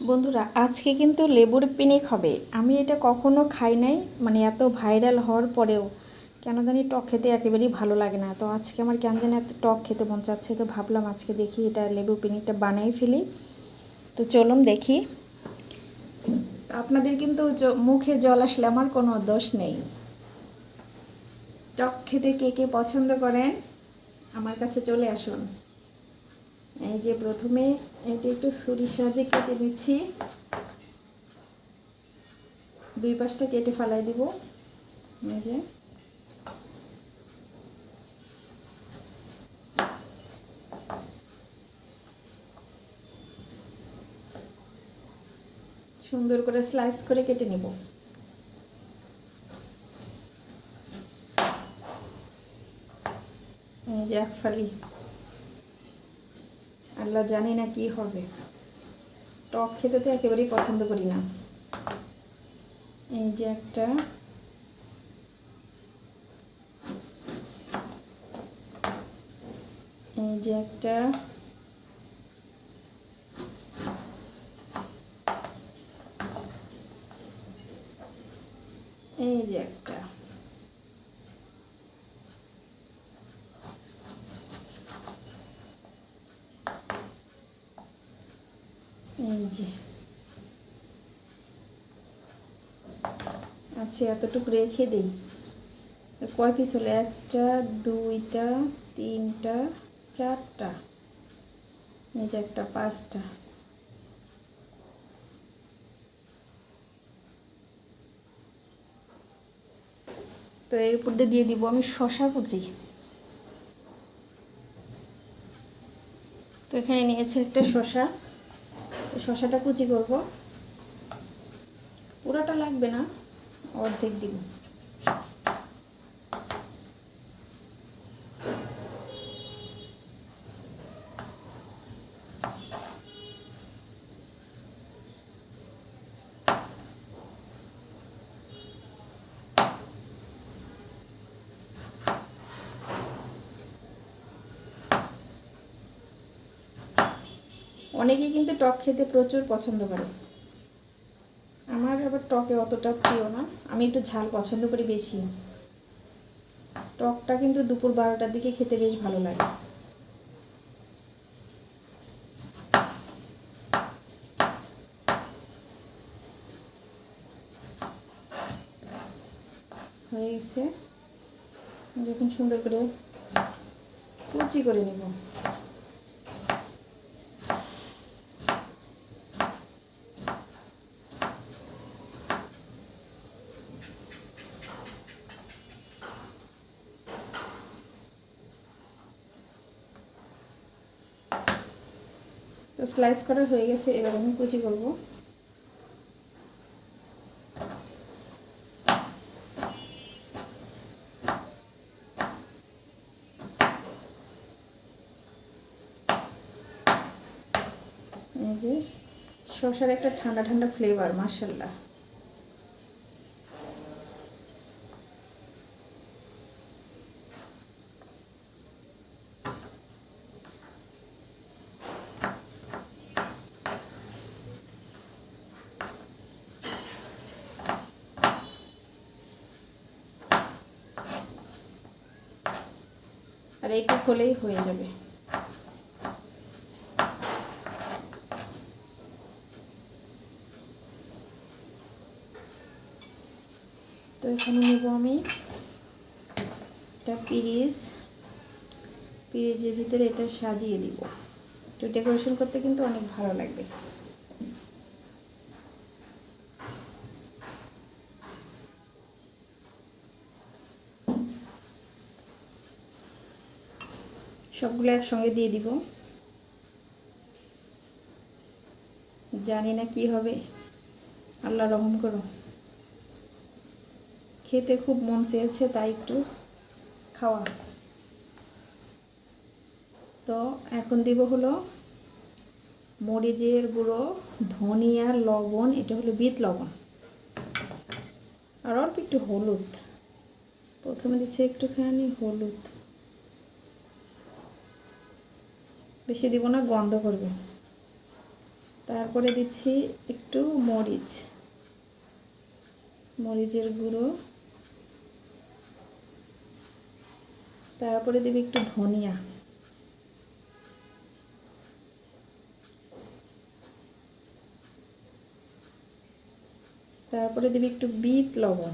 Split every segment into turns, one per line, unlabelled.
বন্ধুরা, আজকে কিন্তু লেবুর পিকনিক হবে। আমি এটা কখনো খাই নাই, মানে এত ভাইরাল হওয়ার পরেও কেন জানি টক খেতে একেবারেই ভালো লাগে না। তো আজকে আমার কেন জানি এত টক খেতে মন চাচ্ছে, তো ভাবলাম আজকে দেখি এটা লেবু পিকনিকটা বানাই ফেলি। তো চলুন দেখি। আপনাদের কিন্তু মুখে জল আসলে আমার কোনো দোষ নেই। টক খেতে কে কে পছন্দ করেন আমার কাছে চলে আসুন। এই যে প্রথমে এটা একটু ছুরির সাহায্যে কেটে নিচ্ছি, দুই পাশটা কেটে ফেলাই দিব। এই যে সুন্দর করে স্লাইস করে কেটে নিব। এই যে এক ফালি, আল্লাহ জানি না কি হবে, টক খেতে তো একেবারেই পছন্দ করি না। এই যে একটা, এই যে একটা, এই যে একটা, এই যে। আচ্ছা, এতটুকু রেখে দিই। কয় পিস হলো? একটা, দুইটা, তিনটা, চারটা, এই যে একটা, পাঁচটা। তো এর উপর দিয়ে দিব আমি শশা কুচি। তো এখানে নিয়েছে একটা শশা, তো শশাটা কুচি করব। পুরোটা লাগবে না, অর্ধেক দিব। অনেকেই কিন্তু টক খেতে প্রচুর পছন্দ করে, আমার আবার টকে অতটা প্রিয় না। আমি একটু ঝাল পছন্দ করি বেশি। টকটা কিন্তু দুপুর 12টার দিকে খেতে বেশ ভালো লাগে। হয়ে গেছে, যখন সুন্দর করে কুচি করে নেব। তো স্লাইস করা হয়ে গেছে, এবার আমি কুচি করব। এই যে শসার একটা ঠান্ডা ঠান্ডা ফ্লেভার, মাশাআল্লাহ। আর একটু হলেই হয়ে যাবে। তো এখানে নেব আমি একটা পিরিজের ভিতরে এটা সাজিয়ে দিব। একটু ডেকোরেশন করতে কিন্তু অনেক ভালো লাগবে। সবগুলো একসঙ্গে দিয়ে দিব। জানি না কি হবে, আল্লাহ রহম করো। খেতে খুব মন চেয়েছে, তাই একটু খাওয়া। তো এখন দিব হলো মরিচের গুঁড়ো, ধনিয়ার লবণ, এটা হলো বিট লবণ, আর অল্প একটু হলুদ। প্রথমে দিচ্ছি একটুখানি হলুদ, বেশি দিব না, গন্ধ করবে। তো তারপরে দিচ্ছি একটু মরিচের গুঁড়ো, তারপরে দেব একটু ধনিয়া, তারপরে দেব একটু বিট লবণ,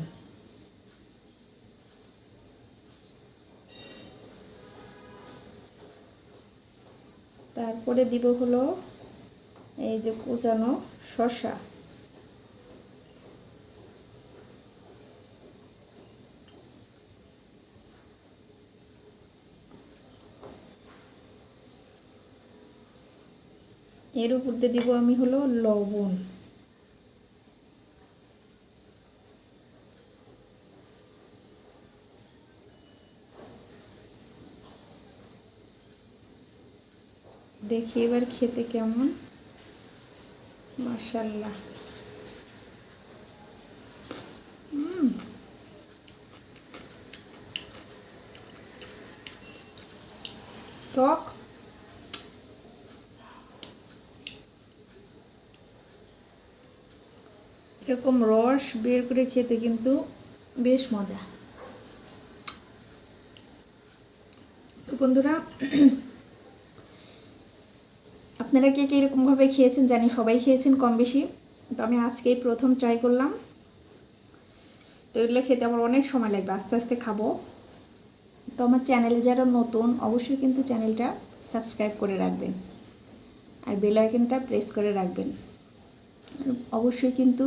তারপরে দিব হলো এই যে কুচানো শসা, এর উপর দিয়ে দিব আমি হলো লবণ, দেখি এবার খেতে কেমন। মাশাআল্লাহ, টক, এরকম রস বের করে খেতে কিন্তু বেশ মজা। তো বন্ধুরা, আপনারা কে কে এরকমভাবে খেয়েছেন জানি, সবাই খেয়েছেন কম বেশি, তো আমি আজকেই প্রথম ট্রাই করলাম। তো এগুলো খেতে আমার অনেক সময় লাগবে, আস্তে আস্তে খাবো। তো আমার চ্যানেলে যারা নতুন অবশ্যই কিন্তু চ্যানেলটা সাবস্ক্রাইব করে রাখবেন আর বেল আইকনটা প্রেস করে রাখবেন। অবশ্যই কিন্তু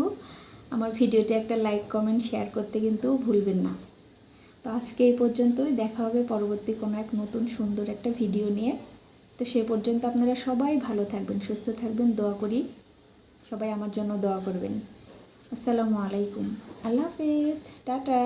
আমার ভিডিওটি একটা লাইক কমেন্ট শেয়ার করতে কিন্তু ভুলবেন না। তো আজকে এই পর্যন্তই, দেখা হবে পরবর্তী কোনো এক নতুন সুন্দর একটা ভিডিও নিয়ে। তো সে পর্যন্ত আপনারা সবাই ভালো থাকবেন, সুস্থ থাকবেন, দোয়া করি সবাই আমার জন্য দোয়া করবেন। আসসালামু আলাইকুম, আল্লাহ হাফেজ, টাটা।